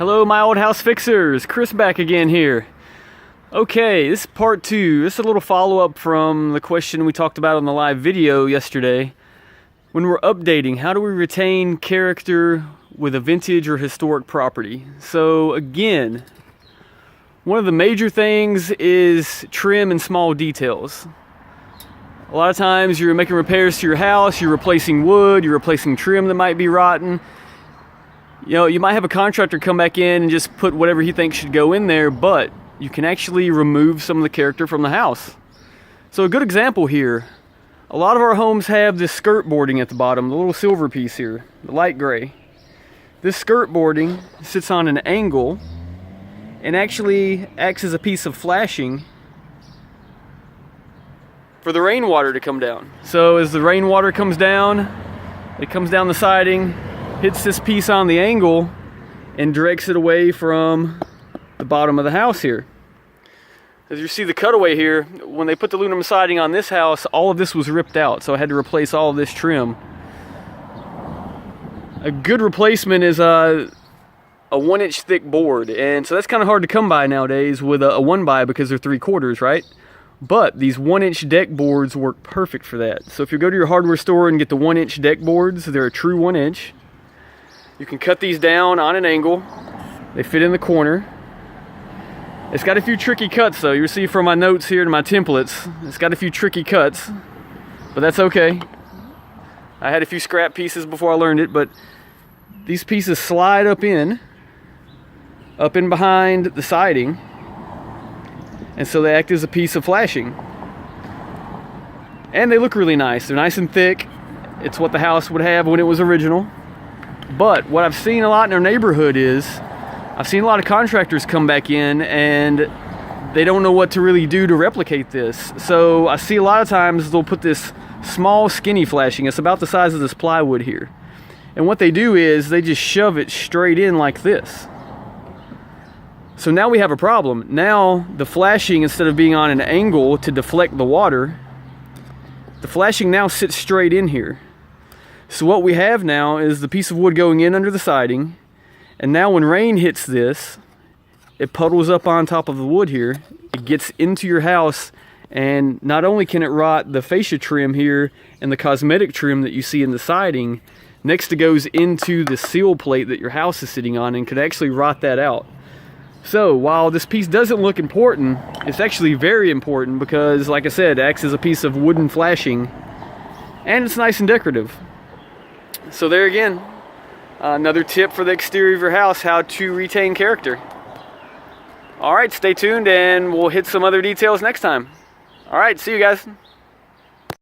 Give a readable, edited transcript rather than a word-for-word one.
Hello my old house fixers, Chris back again here. Okay, this is part 2. This is a little follow-up from the question we talked about on the live video yesterday. When we're updating, how do we retain character with a vintage or historic property? So again, one of the major things is trim and small details. A lot of times you're making repairs to your house, you're replacing wood, you're replacing trim that might be rotten. You know, you might have a contractor come back in and just put whatever he thinks should go in there, but you can actually remove some of the character from the house. So a good example here, a lot of our homes have this skirt boarding at the bottom, the little silver piece here, the light gray. This skirt boarding sits on an angle and actually acts as a piece of flashing for the rainwater to come down. So as the rainwater comes down, it comes down the siding, hits this piece on the angle, and directs it away from the bottom of the house here. As you see the cutaway here, when they put the aluminum siding on this house, all of this was ripped out, so I had to replace all of this trim. A good replacement is a 1-inch thick board, and so that's kind of hard to come by nowadays with a 1x because they're 3/4, right? But these 1-inch deck boards work perfect for that. So if you go to your hardware store and get the 1-inch deck boards, they're a true 1-inch. You can cut these down on an angle. They fit in the corner. It's got a few tricky cuts though. You'll see from my notes here to my templates, it's got a few tricky cuts, but that's okay. I had a few scrap pieces before I learned it, but these pieces slide up in behind the siding, and so they act as a piece of flashing. And they look really nice. They're nice and thick. It's what the house would have when it was original. But what I've seen a lot in our neighborhood is, I've seen a lot of contractors come back in and they don't know what to really do to replicate this. So I see a lot of times they'll put this small skinny flashing. It's about the size of this plywood here. And what they do is they just shove it straight in like this. So now we have a problem. Now the flashing, instead of being on an angle to deflect the water, the flashing now sits straight in here. So what we have now is the piece of wood going in under the siding, and now when rain hits this, it puddles up on top of the wood here, it gets into your house, and not only can it rot the fascia trim here and the cosmetic trim that you see in the siding, next it goes into the seal plate that your house is sitting on and could actually rot that out. So while this piece doesn't look important, it's actually very important because, like I said, it acts as a piece of wooden flashing, and it's nice and decorative. So there again, another tip for the exterior of your house, how to retain character. Alright, stay tuned and we'll hit some other details next time. Alright, see you guys.